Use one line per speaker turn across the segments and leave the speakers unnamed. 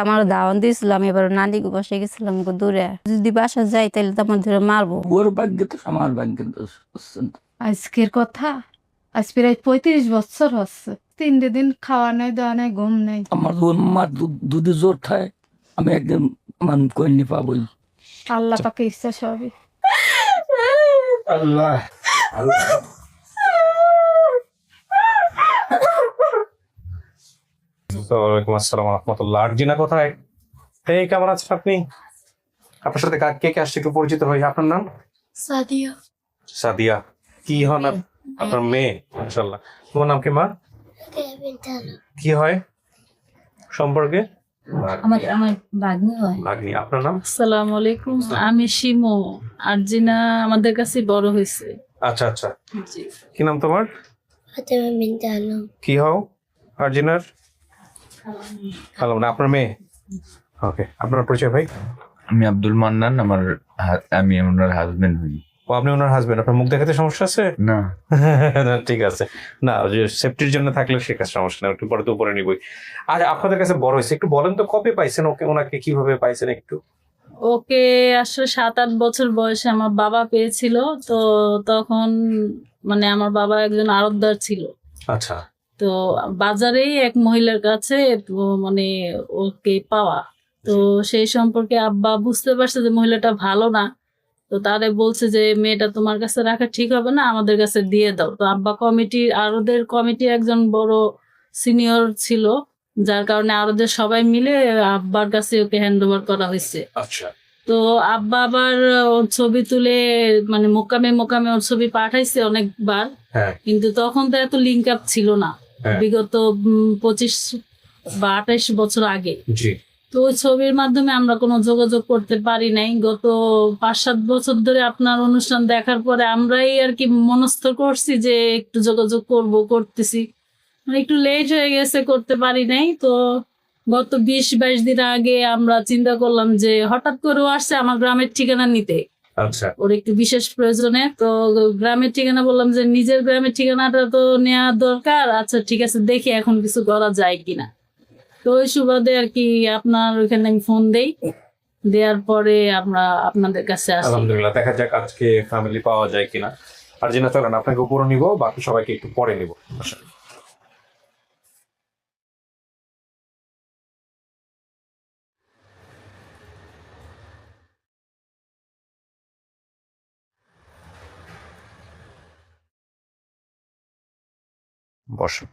আমার দাওয়ান দিয়েছিলাম, এবার নানি বসে গেছিলাম দূরে, যদি বাসা যাই তাহলে তো আমার ধরে মারবো।
ওর ভাগ্য তো আমার ভাগ্য তো।
আজকের কথা, আজ প্রায় 35 বছর হচ্ছে, 3 দিন খাওয়া নাই, দাওয়া নাই, ঘুম নাই।
আমার মার দুধে জোর থাকে, আমি একদিন মান কইনি পাবই।
আল্লাহ পাকে ইচ্ছা সবই।
আল্লাহ
ওয়ালাইকুম আসসালাম ওয়া রাহমাতুল্লাহ। আরজিনা কোথায়? এই কেমন আছেন আপনি? আপনার সাথে কে কে আসছে একটু পরিচিত হই। আপনার নাম?
সাদিয়া।
সাদিয়া। কি হন আপনার মেয়ে? মাশাআল্লাহ। তোমার নাম কি মা? কি হয় সম্পর্কে?
আমার ভাগ্নি হয়।
ভাগ্নি। আপনার নাম?
আসসালামু আলাইকুম, আমি শিমু। আরজিনা আমাদের কাছে বড় হয়েছে।
আচ্ছা আচ্ছা।
জি।
কি নাম তোমার?
ফাতেমা বিনতে আলম।
কি হও আরজিনার? হ্যালো, না আপনার মেয়ে। ওকে, আপনার পরিচয় ভাই?
আমি আব্দুল মান্নান, আমি ওনার হাজবেন্ড হই।
ও, আপনি ওনার হাজবেন্ড। আপনার মুখ দেখাতে সমস্যা আছে?
না
না, ঠিক আছে। না, যে সেফটির জন্য থাকলে সে কাছে সমস্যা না, একটু পরে তো উপরে নিবই। আর আপনাদের কাছে বড় হয়েছে, একটু বলেন তো কবে পাইছেন ওকে, ওনাকে কিভাবে পাইছেন একটু?
ওকে আসলে 7-8 বছর বয়সে আমার বাবা পেয়েছিল। তো তখন মানে আমার বাবা একজন আড়তদার ছিল।
আচ্ছা।
তো বাজারেই এক মহিলার কাছে তো মানে ওকে পাওয়া। তো সেই সম্পর্কে আব্বা বুঝতে পারছে যে মহিলাটা ভালো না। তো তারে বলছে যে মেয়েটা তোমার কাছে রাখা ঠিক হবে না, আমাদের কাছে দিয়ে দাও। তো আব্বা আরোদের কমিটির একজন বড় সিনিয়র ছিল, যার কারণে আরোদের সবাই মিলে আব্বার কাছে ওকে হ্যান্ড ওভার করা হয়েছে।
আচ্ছা।
তো আব্বা আবার ওর ছবি তুলে মানে মোকামে ওর ছবি পাঠাইছে অনেকবার।
হ্যাঁ।
কিন্তু তখন তো এত লিঙ্ক আপ ছিল না,
হ্যাঁ।
বিগত 25 বা 28 বছর আগে।
জি।
তো ওই ছবির মাধ্যমে আমরা কোনো যোগাযোগ করতে পারি নাই। গত 5-7 বছর ধরে আপনার অনুষ্ঠান দেখার পরে আমরাই আর কি মনস্থ করছি যে একটু যোগাযোগ করতেছি, মানে একটু লেট হয়ে গেছে, করতে পারি নাই। তো গত 20-22 দিন আগে আমরা চিন্তা করলাম যে হঠাৎ করে ও আসছে আমার গ্রামের ঠিকানা নিতে।
আচ্ছা।
ওর একটু বিশেষ প্রয়োজনে। তো গ্রামের ঠিকানা বললাম যে নিজের গ্রামের ঠিকানাটা তো নেওয়া দরকার। আচ্ছা ঠিক আছে, দেখি এখন কিছু করা যায় কিনা। তো ওই সুবাদে আর কি আপনার ওইখানে আমি ফোন দেওয়ার পরে আমরা আপনাদের কাছে আসি।
আলহামদুলিল্লাহ, দেখা যাক আজকে ফ্যামিলি পাওয়া যায় কিনা। আরজিনা চলেন, আপনাকে উপরে নিব, বাকি সবাইকে একটু পরে নিব। বসো,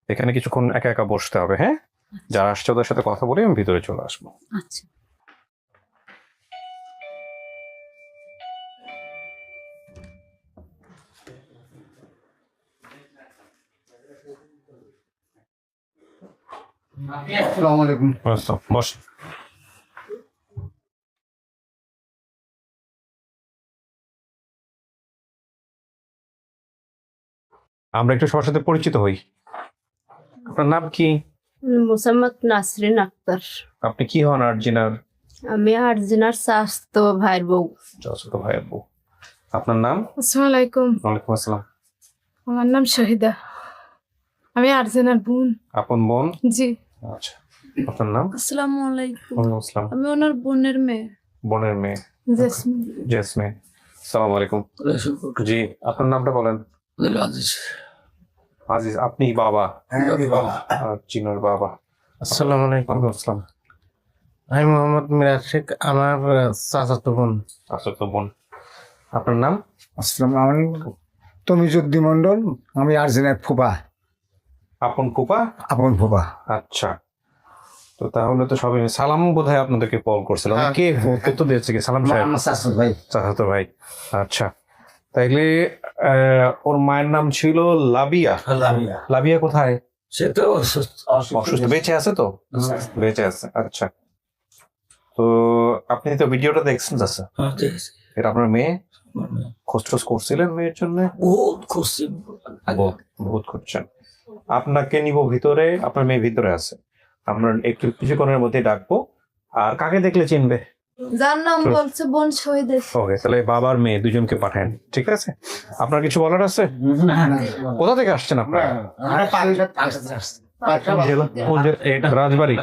এখানে কিছুক্ষণ একা একা বসতে হবে। হ্যাঁ, যারা আসছে ওদের সাথে কথা বলে আমি ভিতরে চলে আসবো।
আচ্ছা।
আসসালামু আলাইকুম।
বস। আমরা একটু সবার সাথে পরিচিত হই। আপনার নাম কি?
মোসাম্মদ নাসরিন আক্তার।
আপনি কি হন আরজিনার?
আমি আরজিনার স্বাস্থ্য ভাইয়ের বউ।
চাচাতো ভাইয়ের বউ। আপনার নাম?
আসসালামু আলাইকুম।
ওয়ালাইকুম আসসালাম।
আমার নাম শহীদা, আমি আরজিনার বোন।
আপন বোন?
জি।
আচ্ছা। আপনার নাম?
আসসালামু আলাইকুম,
ওয়ালাইকুম আসসালাম।
আমি ওনার বোনের মেয়ে।
বোনের মেয়ে
জেসমিন।
জেসমিন। আসসালামু আলাইকুম। জি, আপনার নামটা বলেন। আজিজ। আপনি বাবা? আর চিনোর বাবা।
আসসালামু আলাইকুম।
ওয়ালাইকুম আসসালাম।
আমি মোহাম্মদ মিরাজ শেখ, আমার চাচাতো বোন।
চাচাতো বোন। আপনার নাম?
আসসালামু আলাইকুম। তমিজুদ্দিন মন্ডল, আমি আরজিনার ফুপা।
আপন ফুপা?
আপন ফুপা।
আচ্ছা। তো তাহলে তো সবাই সালাম বোধহয় আপনাদেরকে কল করছিল। কে কত দিয়েছে কি? সালাম সাহেব?
ভাই।
চাচাতো ভাই। আচ্ছা, তাইলে ওর মায়ের নাম ছিল লাবিয়া। লাবিয়া কোথায়?
সে তো
অসুস্থ। বেঁচে আছে তো? বেঁচে আছে। আচ্ছা। তো আপনি তো ভিডিওটা দেখছেন চাচা? এটা আপনার মেয়ে? খোঁজ করছিলেন মেয়ের জন্য?
বহুত খুশি।
বহুত খুঁজছেন। আপনাকে নিব ভিতরে, আপনার মেয়ে ভিতরে আছে। আমরা একটু কিছুক্ষণের মধ্যে ডাকবো। আর কাকে দেখলে চিনবে?
যার নাম বলছে বোন শহীদ।
ওকে, তাহলে বাবার মেয়ে দুজনকে পাঠান। ঠিক আছে? আপনার কিছু বলার আছে? কোথা থেকে আসছেন আপনারা? রাজবাড়ি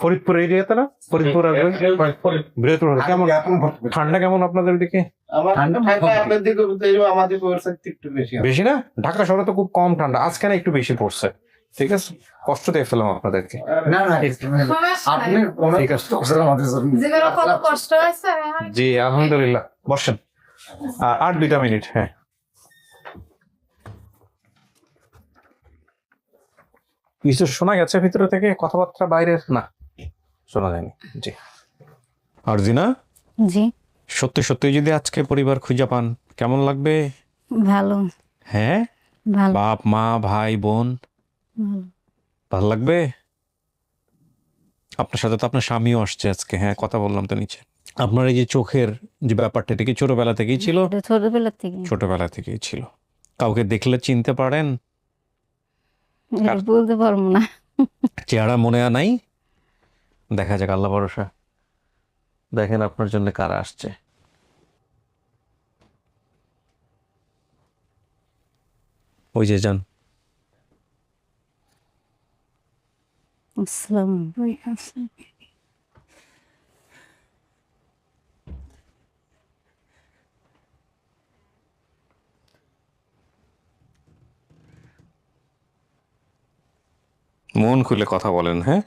ফরিদপুর এরিয়াতে না? ফরিদপুর রাজবাড়ি বৃহত্তর। কেমন ঠান্ডা কেমন আপনাদের দিকে? বেশি না? ঢাকা শহরে তো খুব কম ঠান্ডা, আজকে না একটু বেশি পড়ছে। ঠিক আছে, কষ্ট দিয়ে ফেলাম আপনাদেরকে। ঠিক আছে,
জীবনে কত কষ্ট হয়েছে।
জি আলহামদুলিল্লাহ, বসেন। আর 2 মিনিট। হ্যাঁ, কিছু শোনা গেছে ভিতরে থেকে? কথাবার্তা বাইরের না শোনা যায়নি। জি আরজিনা,
জি
সত্যি সত্যি যদি আজকে পরিবার খুঁজে পান কেমন লাগবে?
ভালো
হ্যাঁ,
ভালো
বাপ মা ভাই বোন
ভালো।
ভালো লাগবে? আপনার সাথে তো আপনার স্বামীও আসছে আজকে। হ্যাঁ, কথা বললাম তো নিচে। আপনার এই যে চোখের যে ব্যাপারটা, এটা কি ছোটবেলা থেকেই ছিল?
এটা ছোটবেলা থেকে
ছোটবেলা থেকেই ছিল। কাউকে দেখলে চিনতে পারেন?
এটা বলতে পারবো না।
চেহারা মনে নাই? দেখা যাক, আল্লাহ ভরসা। দেখেন আপনার জন্য কারা আসছে। ওই যে যান।
আসসালামু আলাইকুম।
মন খুলে কথা বলেন। হ্যাঁ,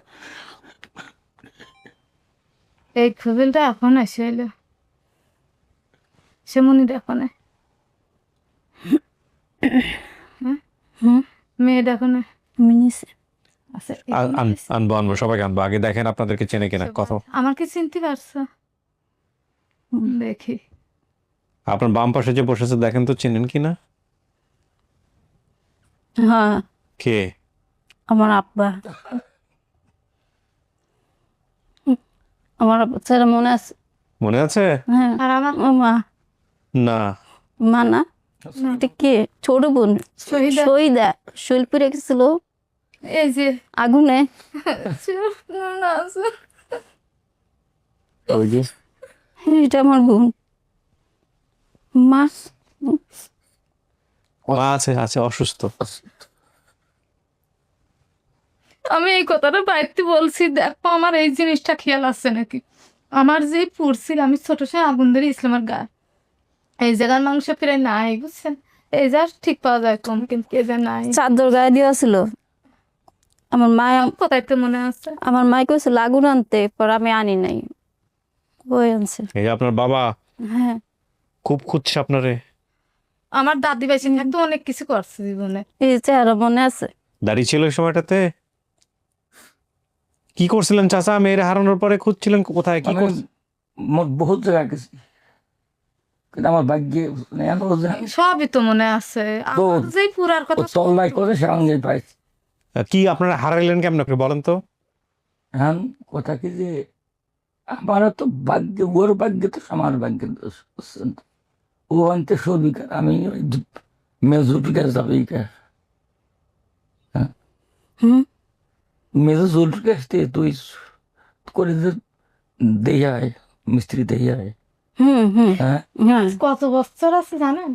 এই খুবিলটা এখন এসে এলো, সে মনির এখন মেয়েটা এখন
মিনিসে
আছে।
আনবো আনবো, সবাইকে আনবো। আগে দেখেন আপনাদেরকে চেনে কিনা। কথা
আমার কি চিনতে পারছো? দেখি
আপনার বাম পাশে যে বসেছে দেখেন তো চেনেন কিনা।
হ্যাঁ
কে?
আমার আব্বা। আমার আব্বা ছেলে মনে আছে।
মনে আছে?
হ্যাঁ
আর আমার
মা
না,
মা না, এটা কে? ছোট বোন
শহীদা।
শহীদা। শৈলপুরে গেছিল
এই যে
আগুনে।
ওই যে
এটা আমার বোন। মা
মা আছে, আছে অসুস্থ।
আমি এই কথাটা বাড়িতে বলছি, দেখো আমার এই জিনিসটা খেয়াল আছে নাকি। আমার যে পুরছিল, আমি ছোট সময় আগুন ধরে ইসলামের গা, এই জায়গার মাংস প্রায় নাই, বুঝছেন? এই যা ঠিক পাওয়া যায় কম, কিন্তু এই যা নাই।
চাদর গায়ে দেওয়া ছিল। আমার মা,
কোথায় তো মনে আছে।
আমার মাই কইছিল আগুন আনতে, পর আমি আনি নাই, ওই আনছে।
এই যে আপনার বাবা
হ্যাঁ
খুব খুঁজছে আপনারে।
আমার দাদি বেশি থাকতে অনেক কিছু করছে জীবনে।
এই চেহারা মনে আছে।
দাঁড়িয়ে ছিল ওই সময়টাতে? কি করছিলেন চাচা? মেয়ের হারানোর পরে খুঁজছিলেন কোথায়? কি
আমি
করছিলেন?
বহুত জায়গায় গেছি, কিন্তু আমার ভাগ্যে
সবই তো মনে আছে। আমার যে পুরার কথা
তল্লাই করে সঙ্গে পাইছি।
কি আপনারা হারাইলেন কেমন করে বলেন তো?
হ্যাঁ, কথা কি যে আমারও তো ভাগ্য, ওর ভাগ্য তো আমার ভাগ্যের দোষ, বুঝছেন তো? ও আনতে সবিকার, আমি ওই মেজো বিকার যাবে। হ্যাঁ,
হুম
মেজো জোর কাছতে তুই করে যে দেয় মিস্ত্রি দেয়।
হুম হুম
হ্যাঁ,
হ্যাঁ।
কত বছর আছে জানেন?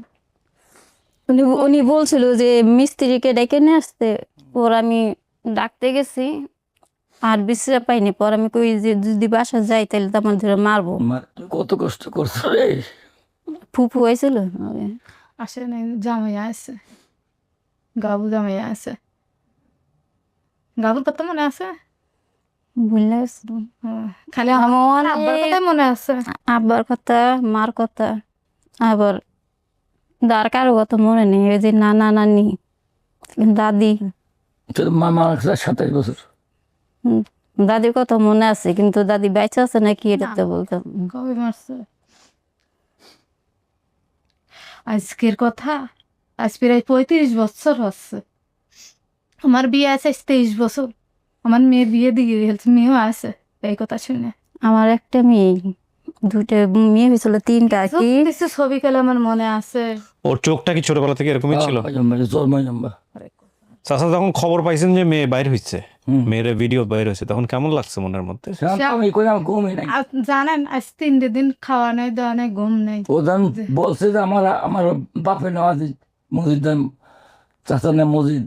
উনি বলছিল যে মিস্ত্রিকে ডেকে নিয়ে আসতে, পর আমি ডাকতে গেছি আর বিশ্রাম পাইনি। পর আমি কই যে যদি বাসা যাই তাহলে তো আমার ধরে মারবো।
তুই কত কষ্ট করছো রে।
ফুফু হয়েছিল।
আসে নাই, জামাইয়া আছে, গাবু জামাইয়া আছে। গাবুর কথা মনে আছে?
ভুলে গেছি।
খালি
আমার
আমার
অনেক-
আব্বার কথাই মনে আছে।
আব্বার কথা, মার কথা, আবার দার কারো কথা মনে নেই। ওই যে নানা নানি, দাদি,
তোর মামা 27 বছর।
দাদির কথা মনে আছে, কিন্তু দাদি বেঁচে আছে নাকি এটা তো বলতাম।
কবে মারছে? আজকের কথা আজ প্রায় 35 বছর হচ্ছে। আমার বিয়ে আছে 23 বছর। আমার মেয়ের বিয়ে দিয়ে গেছে, মেয়েও আছে। এই কথা শুনে
আমার একটা মেয়ে, দুইটা মেয়ে হয়েছিল, তিনটা কি।
কিছু ছবি খেলে আমার মনে আছে।
ওর চোখটা কি ছোটবেলা থেকে এরকমই ছিল?
জন্মই নম্বর।
চাচা যখন খবর পাইছেন যে মেয়ে বাইর হইছে,
হুম।
মেয়ের ভিডিও বাইর হয়েছে, তখন কেমন লাগছে মনের মধ্যে?
আমি কই আমার ঘুমই নাই।
আর জানেন আজ 3 দিন খাওয়া নাই, দাওয়া নাই, ঘুম নাই।
প্রধান বলছে যে আমার বাপে নেওয়া মসজিদ, চাচা না মসজিদ।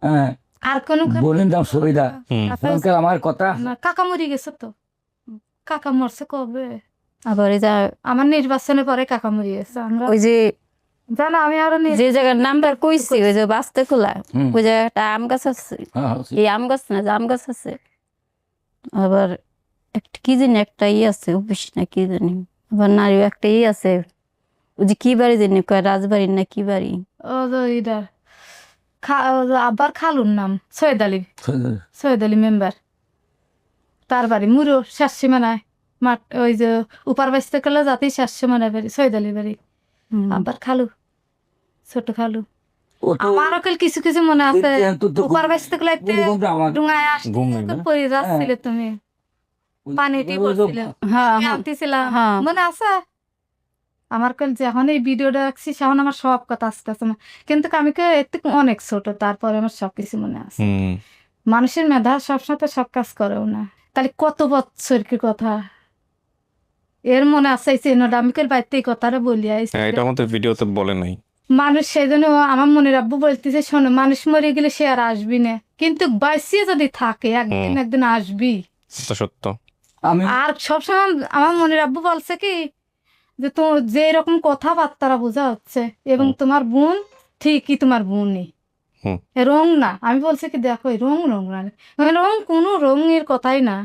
হ্যাঁ,
আর কোনো
বোনের নাম সবিদা। তখনকার আমার কথা
না, কাকা মরে গেছে তো। কাকা মরছে কবে?
আবার এই যে
আমার নির্বাচনের পরে কাকা মরে গেছে। আমরা
ওই যে
জানো আমি আরো
যে জায়গার নাম্বার কইছি ওই যে বাস্তে খোলা
হুম।
ওই জায়গায় একটা আম গাছ আছে,
হ্যাঁ,
এই আম গাছ না জাম গাছ আছে, আবার একটা কি জানি একটা আছে অফিস না কি জানি, আবার নারীও একটা আছে ওই যে কি বাড়ি জানি কয় রাজবাড়ি না কি বাড়ি,
ও যে ইদার আব্বার খালুর নাম সৈয়দ আলী মেম্বার, তার বাড়ি মুরো শেষ সীমানায় মাঠ, ওই যে উপার বাইসতে গেলে যাতে শেষ সীমানায় বাড়ি সৈয়দ আলী বাড়ি। আব্বার খালু, ছোট খালু। আমারও কাল কিছু কিছু মনে আছে, উপার বাইসতে গেলে ডুঙায় আসতে পরে যাচ্ছিলে তুমি, পানিটি পড়ছিলে,
হ্যাঁ
আমি
হ্যাঁ
আনতেছিলাম,
হ্যাঁ।
মনে আছে? আমার কাল যখন এই ভিডিওটা রাখছি তখন আমার সব কথা আসতে আছে না, কিন্তু আমি এতে অনেক ছোট, তারপরে আমার সবকিছু মনে আছে। মানুষের মেধা সবসময় তো সব কাজ করেও না, তাহলে কত বছর কথা এর মনে আছে। এই চেনটা আমি কাল বাড়িতে এই কথাটা বলি আইছি।
এটা আমাদের ভিডিওতে বলে নাই।
মানুষ সেই জন্য আমার মনের আব্বু বলতেছে, শোনো মানুষ মরে গেলে সে আর আসবি না, কিন্তু বাঁচিয়ে যদি থাকে একদিন একদিন আসবি।
সত্য।
আমি
আর সবসময় আমার মনের আব্বু বলছে কি যে তো যে এরকম কথাবার্তা বোঝা হচ্ছে এবং তোমার বোন ঠিকই তোমার বোনই রং না। আমি বলছি কি দেখো এই রং রং না, রং কোনো রঙের কথাই না,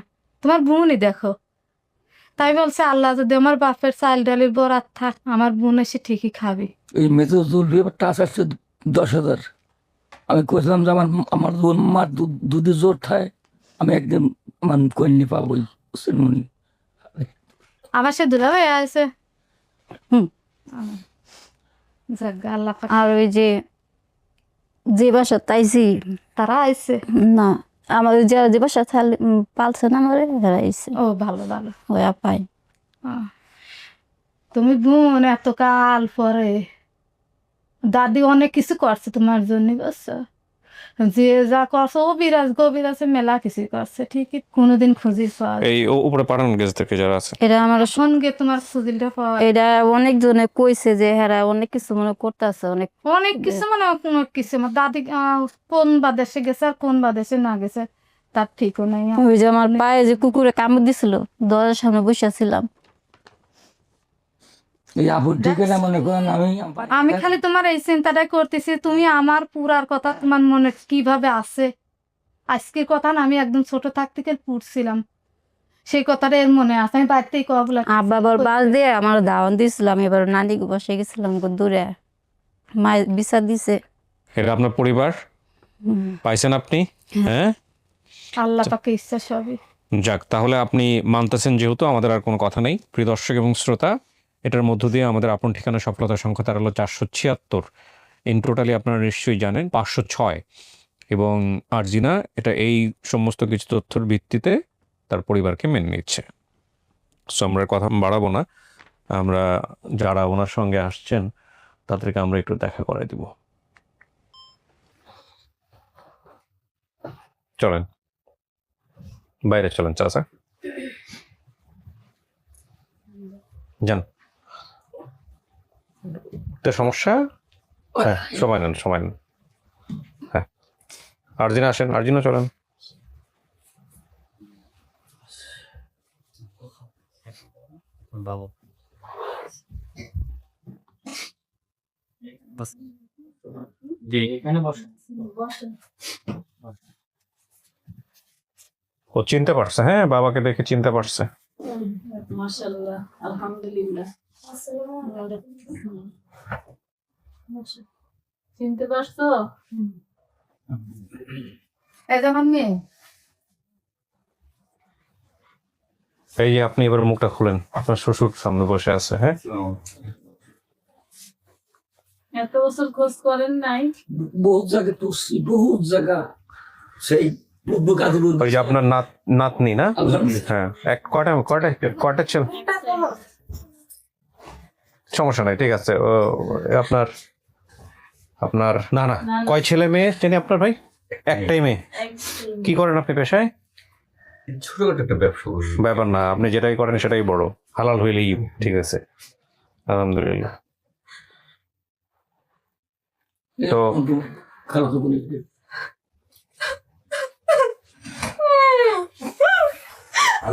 তোমার বোনই দেখো। তাই বলছে আল্লাহ যদি আমার বাপের চাল ডালের বরাত থাক আমার বোন এসে ঠিকই খাবে।
এই মেজো জুল টাচ আসছে 10,000। আমি কইছিলাম যে আমার বোন মার দুধে জোর খায়, আমি একদিন আমার কন্যা পাবোই, বুঝছেন উনি।
আমার সে দুলা হয়ে আছে। যাক আল্লাহ পাক।
আর ওই যে যে বাসা তাইছি
তারা আইছে।
না আমার যে বাসা পালছে না আমার এরা আইছে,
ও ভালো ভালো।
ওই আপাই।
তুমি বোন এত কাল পরে, দাদি অনেক কিছু করছে তোমার জন্য, বুঝছো? যে যা করছে ও বিরাজ গবিরাজে মেলা কিছু করছে, ঠিকই কোনোদিন খুঁজি পাওয়া যায়।
এই উপরে পাঠান গেছে থেকে যারা আছে
এটা আমার
সঙ্গে তোমার খুঁজিলটা পাওয়া
এটা অনেক জনে কইছে যে হ্যাঁ অনেক কিছু মনে করতেছে, অনেক
অনেক কিছু মানে অনেক কিছু। আমার দাদি কোন বাদেশে গেছে আর কোন বাদেশে না গেছে তার ঠিকও নাই।
ওই যে আমার পায়ে যে কুকুরে কামড় দিছিল দরজার সামনে বসেছিলাম।
এই আপন ঠিকানা মনে করেন
আমি খালি তোমার এই চিন্তাটাই করতেছি, তুমি আমার পুরার কথা তোমার মনে কিভাবে আছে। আজকের কথা না, আমি একদম ছোট থাকতে পড়ছিলাম সেই কথাটা এর মনে আছে। আমি বাড়িতেই কবলা
আব্বা আবার বাস দিয়ে আমার দাওয়ান দিয়েছিলাম, এবার নানি বসে গেছিলাম দূরে, মায়ের বিচার দিছে।
এটা আপনার পরিবার পাইছেন আপনি? হ্যাঁ,
আল্লাহ পাকে ইচ্ছা সবই।
যাক, তাহলে আপনি মানতেছেন যেহেতু আমাদের আর কোনো কথা নেই। প্রিয় দর্শক এবং শ্রোতা, এটার মধ্য দিয়ে আমাদের আপন ঠিকানা সফলতার সংখ্যা তার হলো 476। ইন টোটালি আপনারা নিশ্চয়ই জানেন 506। এবং আরজিনা এটা এই সমস্ত কিছু তথ্যের ভিত্তিতে তার পরিবারকে মেনে নিচ্ছে। সো আমরা কথা বাড়াবো না, আমরা যারা ওনার সঙ্গে আসছেন তাদেরকে আমরা একটু দেখা করাই দিব। চলেন বাইরে চলেন চাচা, যান। তো সমস্যা? হ্যাঁ, সময় নেন সময় নেন। হ্যাঁ, আরজিনা আসেন, আরজিনা চলেন।
বাবু
ও চিনতে পারছে, হ্যাঁ বাবাকে দেখে চিনতে পারছে।
মাশাআল্লাহ, আলহামদুলিল্লাহ। চিনতে পারছো?
এই যখন মেয়ে
এই যে আপনি এবার মুখটা খুলেন, আপনার শ্বশুর সামনে বসে আছে। হ্যাঁ,
এত বছর খোঁজ করেন নাই?
বহুত জায়গা টুসি, বহুত জায়গা। সেই
ওই যে আপনার নাতনি না? হ্যাঁ, কয়টা ছেলে? সমস্যা নাই, ঠিক আছে। ও আপনার না কয় ছেলে মেয়ে জানি আপনার ভাই? একটাই মেয়ে। কি করেন আপনি পেশায়?
ছোটখাটো একটা ব্যবসা করি।
ব্যাপার না, আপনি যেটাই করেন সেটাই বড়, হালাল হইলেই ঠিক আছে। আলহামদুলিল্লাহ। তো ওই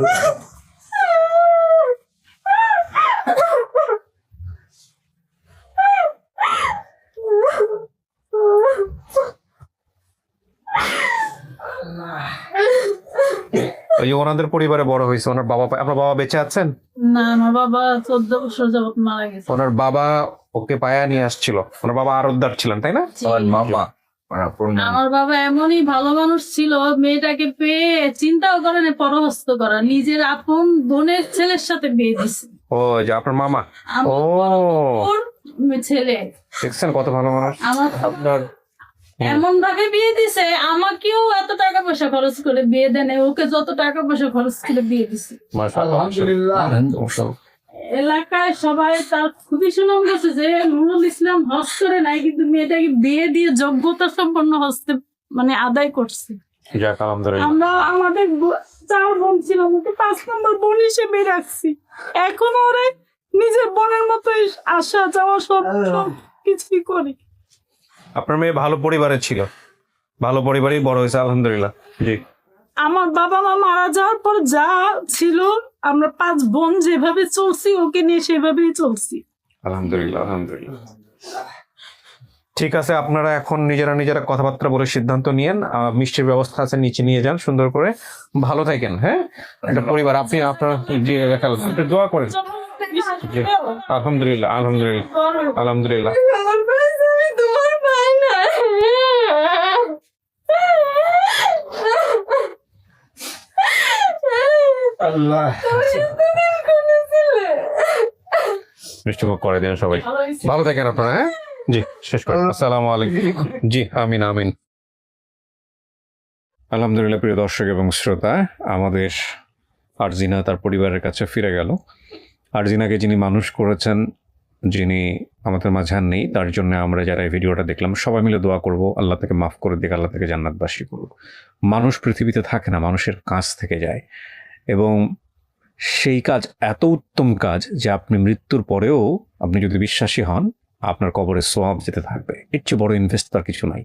যে ওনাদের পরিবারে বড় হয়েছে, ওনার বাবা, আপনার বাবা বেঁচে আছেন?
না, আমার বাবা 14 বছর যাবত মারা গেছে।
ওনার বাবা ওকে পায়া নিয়ে আসছিল, ওনার বাবা আরতদার ছিলেন তাই না?
আমার মামা আমার আপন মামা।
আমার বাবা এমনই ভালো মানুষ ছিল, মেয়েটাকে পেয়ে চিন্তাও করেন পরহস্ত করা, নিজের আপন বোনের ছেলের সাথে বিয়ে দিছে।
ও যে আপনার মামা। ও
ওর ছেলে
দেখছেন কত ভালো মানুষ।
আমার
আপনার
এমন ভাবে বিয়ে দিছে, আমাকেও এত টাকা পয়সা খরচ করে বিয়ে দেন, ওকে যত টাকা পয়সা খরচ করে বিয়ে দিছে।
মাশাআল্লাহ।
এলাকায় সবাই তার খুবই সুনাম করছে যে নুরুল ইসলাম হজ করে নাই, কিন্তু মেয়েটাকে বিয়ে দিয়ে যোগ্যতা সম্পন্ন হস্তে মানে আদায় করছে।
যাক আলহামদুলিল্লাহ।
আমরা আমাদের 4 বোন ছিল, ওকে 5 নম্বর বোন হিসেবে রাখছি। এখন ওরে নিজের বোনের মতোই আসা যাওয়া সব কিছুই করি।
আপনার মেয়ে ভালো পরিবারের ছিল, ভালো পরিবারেই বড় হয়েছে আলহামদুলিল্লাহ। জি।
আমার বাবা মা মারা যাওয়ার পর যা ছিল আমরা 5 বোন যেভাবে চলছি ওকে নিয়ে সেভাবেই চলছি।
আলহামদুলিল্লাহ আলহামদুলিল্লাহ। ঠিক আছে, আপনারা এখন নিজেরা কথাবার্তা বলে সিদ্ধান্ত নিয়েন। মিষ্টির ব্যবস্থা আছে, নিচে নিয়ে যান সুন্দর করে। ভালো থাকেন। হ্যাঁ, একটা পরিবার আপনি আপনার জি একটু দোয়া করেন। জি আলহামদুলিল্লাহ আলহামদুলিল্লাহ আলহামদুলিল্লাহ।
তোমার ভাই না।
আল্লাহ
মিষ্টি মুখ করে দেন সবাই। ভালো থাকেন আপনারা। হ্যাঁ জি, শেষ করেন। আসসালামু আলাইকুম। জি আমিন আমিন। আলহামদুলিল্লাহ। প্রিয় দর্শক এবং শ্রোতা, আমাদের আরজিনা তার পরিবারের কাছে ফিরে গেল। আরজিনাকে যিনি মানুষ করেছেন, যিনি আমাদের মাঝে আর নেই, তার জন্য আমরা যারা এই ভিডিওটা দেখলাম সবাই মিলে দোয়া করব, আল্লাহ তাকে মাফ করে দিক, আল্লাহ তাকে জান্নাতবাসী করুক। মানুষ পৃথিবীতে থাকে না, মানুষের কাজ থেকে যায়, এবং সেই কাজ এত উত্তম কাজ যে আপনি মৃত্যুর পরেও আপনি যদি বিশ্বাসী হন, আপনার কবরে সোয়াব যেতে থাকবে। এর চেয়ে বড় ইনভেস্ট তার কিছু নাই।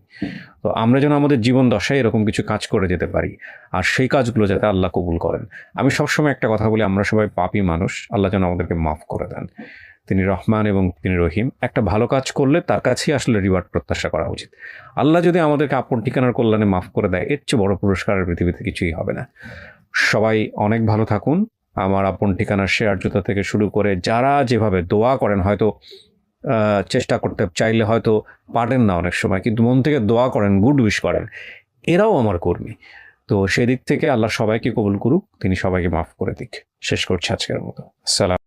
তো আমরা যেন আমাদের জীবন দশায় এরকম কিছু কাজ করে যেতে পারি, আর সেই কাজগুলো যাতে আল্লাহ কবুল করেন। আমি সবসময় একটা কথা বলি, আমরা সবাই পাপী মানুষ, আল্লাহ যেন আমাদেরকে মাফ করে দেন। তিনি রহমান এবং তিনি রহিম। একটা ভালো কাজ করলে তার কাছেই আসলে রিওয়ার্ড প্রত্যাশা করা উচিত। আল্লাহ যদি আমাদেরকে আপন ঠিকানার কল্যাণে মাফ করে দেয়, এর চেয়ে বড় পুরস্কারের পৃথিবীতে কিছুই হবে না। সবাই অনেক ভালো থাকুন। আমার আপন ঠিকানার শেয়ার জুতা থেকে শুরু করে যারা যেভাবে দোয়া করেন, হয়তো চেষ্টা করতে চাইলে হয়তো পারেন না অনেক সময়, কিন্তু মন থেকে দোয়া করেন, গুড উইশ করেন, এরাও আমার কর্মী। তো সেদিক থেকে আল্লাহ সবাইকে কবুল করুক, তিনি সবাইকে মাফ করে দিক। শেষ করছি আজকের মতো। আসসালাম।